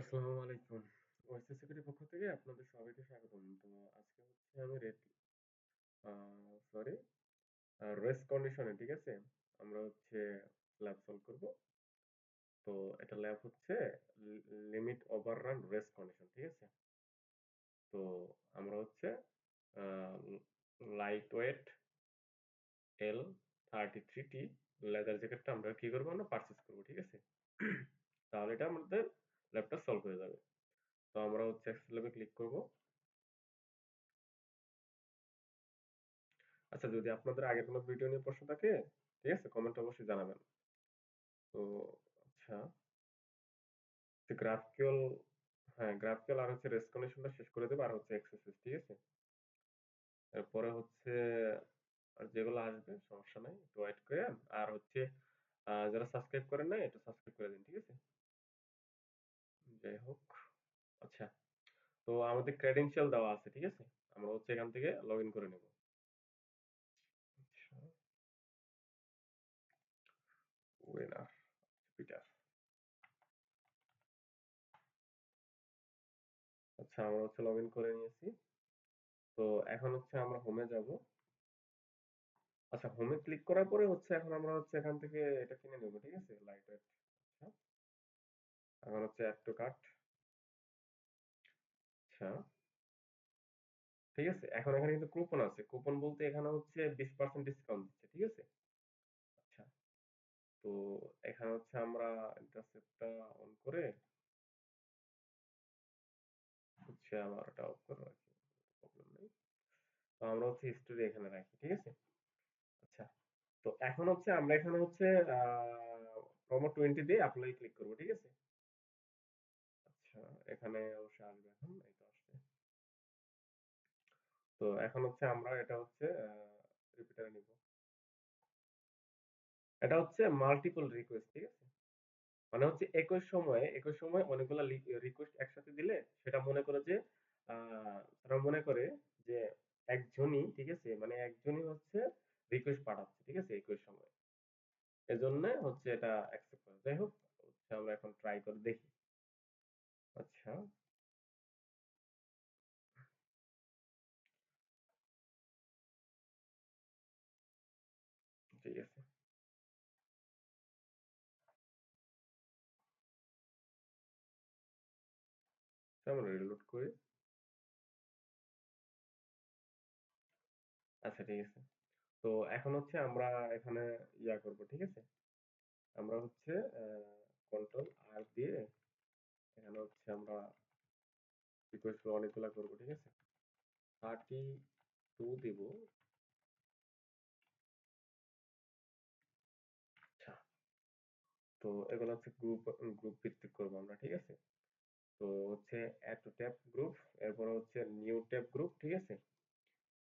আসসালামু আলাইকুম। ওয়েসি সিকিউরিটির পক্ষ থেকে আপনাদের সবাইকে স্বাগতম। তো আজকে হচ্ছে আমি আ সরি রেস কন্ডিশনে, ঠিক আছে? আমরা হচ্ছে ল্যাব সলভ করব। তো এটা ল্যাব হচ্ছে লিমিট ওভাররান রেস কন্ডিশন, ঠিক আছে? তো আমরা হচ্ছে আ লাইট ওয়েট L33T লেদার জ্যাকেটটা আমরা কি করব না পারচেজ করব, ঠিক আছে? তাহলে এটা আমাদের ল্যাবটা সলভ হয়ে যাবে। তো আমরা হচ্ছে এক্সেল ল্যাবে ক্লিক করব। আচ্ছা, যদি আপনাদের আগে কোনো ভিডিও নিয়ে প্রশ্ন থাকে, ঠিক আছে? কমেন্টে অবশ্যই জানাবেন। তো আচ্ছা, যে গ্রাফকিউল, হ্যাঁ, গ্রাফকিউল আর হচ্ছে রেস কন্ডিশনটা শেষ করে দেব আর হচ্ছে এক্সেসিস, ঠিক আছে? এরপরে হচ্ছে আর যেগুলো আসবে সমস্যা নাই। একটু ওয়েট করেন। আর হচ্ছে যারা সাবস্ক্রাইব করেন নাই একটু সাবস্ক্রাইব করে দিন, ঠিক আছে? যাই হোক, আচ্ছা। তো আমাদের ক্রেডেনশিয়াল দেওয়া আছে, ঠিক আছে? আমরা হচ্ছে এখান থেকে লগইন করে নেব। আচ্ছা, উইনার পিটার। আচ্ছা, আমরা হচ্ছে লগইন করে নিয়েছি। তো এখন হচ্ছে আমরা হোমে যাব। আচ্ছা, হোমে ক্লিক করার পরে হচ্ছে এখন আমরা হচ্ছে এখান থেকে এটা কিনে নেব, ঠিক আছে? Light weight. আচ্ছা, এখন হচ্ছে অ্যাড টু কার্ট। আচ্ছা, ঠিক আছে? এখন এখানে কিন্তু কুপন আছে। কুপন বলতে এখানে হচ্ছে 20% ডিসকাউন্ট দিচ্ছে, ঠিক আছে? আচ্ছা, তো এখানে হচ্ছে আমরা ইন্টারসেপ্টটা অন করে হচ্ছে আবার এটা অফ করে রাখি। প্রবলেম নেই। তো আমরা হচ্ছে হিস্টোরি এখানে রাখি, ঠিক আছে? আচ্ছা, তো এখন হচ্ছে আমরা এখানে হচ্ছে আ প্রোমো 20 দিয়ে এপ্লাই ক্লিক করব, ঠিক আছে? আচ্ছা, এখানে অবশ্যই আসবে এখন। এই তো আসছে। তো এখন হচ্ছে আমরা এটা হচ্ছে রিপিটারে নিব। এটা হচ্ছে মাল্টিপল রিকোয়েস্ট, ঠিক আছে? মানে হচ্ছে একই সময়ে অনেকগুলা রিকোয়েস্ট একসাথে দিলে সেটা মনে করে যে আ তারা মনে করে যে একজনই, ঠিক আছে? মানে একজনই হচ্ছে রিকোয়েস্ট পাঠাচ্ছে, ঠিক আছে? একই সময়ে। এজন্য হচ্ছে এটা অ্যাকসেপ্ট করে। যাই হোক, হচ্ছে আমরা এখন ট্রাই করে দেখি। আচ্ছা, ঠিক আছে। আচ্ছা, আমরা রিলোড করি। আচ্ছা, ঠিক আছে। তো এখন হচ্ছে আমরা এখানে করব, ঠিক আছে? আমরা হচ্ছে কন্ট্রোল আর দিয়ে এখানে হচ্ছে আমরা রিকোয়েস্ট গুলো অনেকগুলা করব, ঠিক আছে? 32 দিব। আচ্ছা, তো এগুলো হচ্ছে গ্রুপ ভিত্তিক করব আমরা, ঠিক আছে? তো হচ্ছে এড টু ট্যাব গ্রুপ, এরপরে হচ্ছে নিউ ট্যাব গ্রুপ, ঠিক আছে?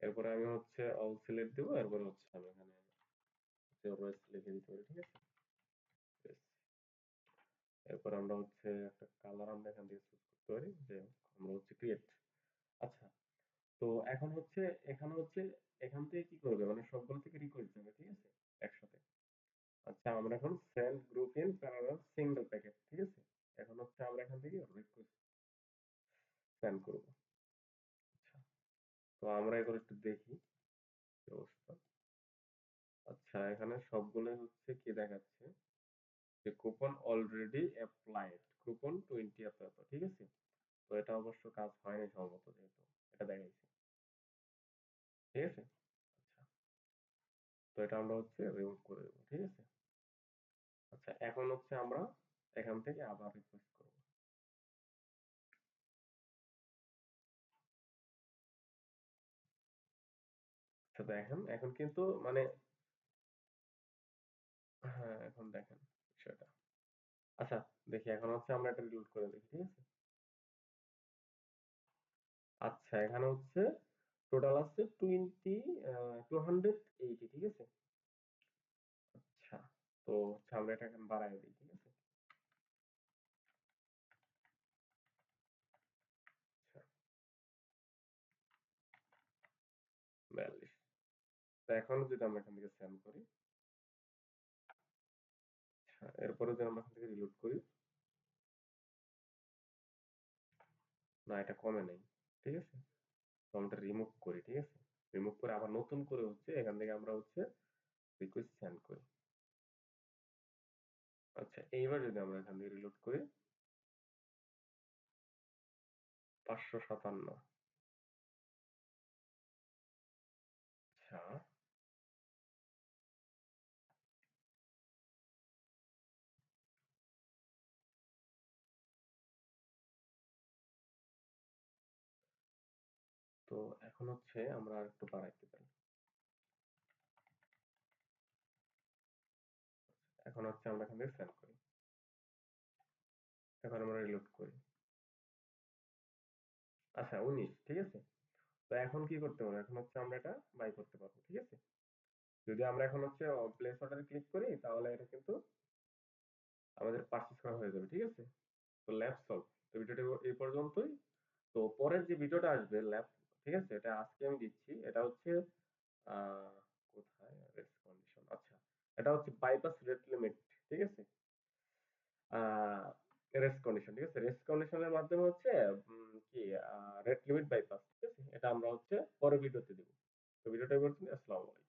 এরপরে আমি হচ্ছে অল সিলেক্ট দিব, এরপরে হচ্ছে আমি এখানে হচ্ছে রয়েস লিখে দিতে পারি, ঠিক আছে? Yes. এরপর আমরা হচ্ছে একটা কালার আমরা এখান থেকে চুজ করতে পারি, যে আমরা হচ্ছে ক্রিয়েট। আচ্ছা, তো এখন হচ্ছে এখানে হচ্ছে এখান থেকে কি করবে মানে সবগুলো থেকে রিকোয়েস্ট যাবে, ঠিক আছে? একসাথে। আচ্ছা, আমরা এখন send group in parallel single packet, ঠিক আছে? এখন হচ্ছে আমরা এখান থেকে রিকোয়েস্ট সেন্ড করব। আচ্ছা, তো আমরা এগুলো একটু দেখি কি অবস্থা। আচ্ছা, এখানে সবগুলোই হচ্ছে কি দেখাচ্ছে যে কুপন অলরেডি অ্যাপ্লাইড, কুপন 20 এত এত, ঠিক আছে? তো এটা অবশ্য কাজ হয়নি সম্ভবত, যেহেতু এটা দেখাইছে, ঠিক আছে? আচ্ছা, তো এটা আমরা হচ্ছে রিমুভ করে দেবো, ঠিক আছে? আচ্ছা, এখন হচ্ছে আমরা এখান থেকে আবার রিকোয়েস্ট করব। আচ্ছা, দেখেন এখন কিন্তু মানে, হ্যাঁ, এখন দেখেন বিষয়টা। আচ্ছা, দেখি এখন হচ্ছে আমরা এটা রিলোড করে দেখি, ঠিক আছে? আচ্ছা, এখানে হচ্ছে টোটাল আছে 280, ঠিক আছে? আচ্ছা, তো হচ্ছে আমরা এটা এখন বাড়ায় দিই, ঠিক আছে? আচ্ছা, 42। তো এখন যদি আমরা এখান থেকে সেন্ড করি, আচ্ছা, এরপরে যদি আমরা এখান থেকে রিলোড করি, না, এটা কমে নাই। ঠিক আছে? তো আমরা রিমুভ করি। ঠিক আছে? রিমুভ করে আবার নতুন করে হচ্ছে এখান থেকে আমরা হচ্ছে রিকোয়েস্ট সেন্ড করি। আচ্ছা, এইবার যদি আমরা এখান থেকে রিলোড করি 557। আচ্ছা, তো এখন হচ্ছে আমরা আরেকটু বাড়াইতে পারি। এখন হচ্ছে আমরা এখান থেকে সেন্ড করি। এখন আমরা রিলোড করি। আচ্ছা, 19। ঠিক আছে? তো এখন কি করতে পারবো? এখন হচ্ছে আমরা এটা বাই করতে পারবো। ঠিক আছে? যদি আমরা এখন হচ্ছে প্লেস অর্ডারে ক্লিক করি তাহলে এটা কিন্তু আমাদের পারচেজ করা হয়ে যাবে। ঠিক আছে? তো ল্যাব সলভ। তো ভিডিওটা এই পর্যন্তই। তো পরের যে ভিডিওটা আসবে ল্যাব, ঠিক আছে? এটা আজকে আমি দিচ্ছি। এটা হচ্ছে আহ কোথায় রেস্ট কন্ডিশন, আচ্ছা, এটা হচ্ছে বাইপাস রেট লিমিট। ঠিক আছে? আহ রেস্ট কন্ডিশন। ঠিক আছে? রেস্ট কন্ডিশনের মাধ্যমে হচ্ছে কি রেট লিমিট বাইপাস। ঠিক আছে? এটা আমরা হচ্ছে পরের ভিডিওতে দিব। তো ভিডিওটা এই পর্যন্ত। আসসালামু আলাইকুম।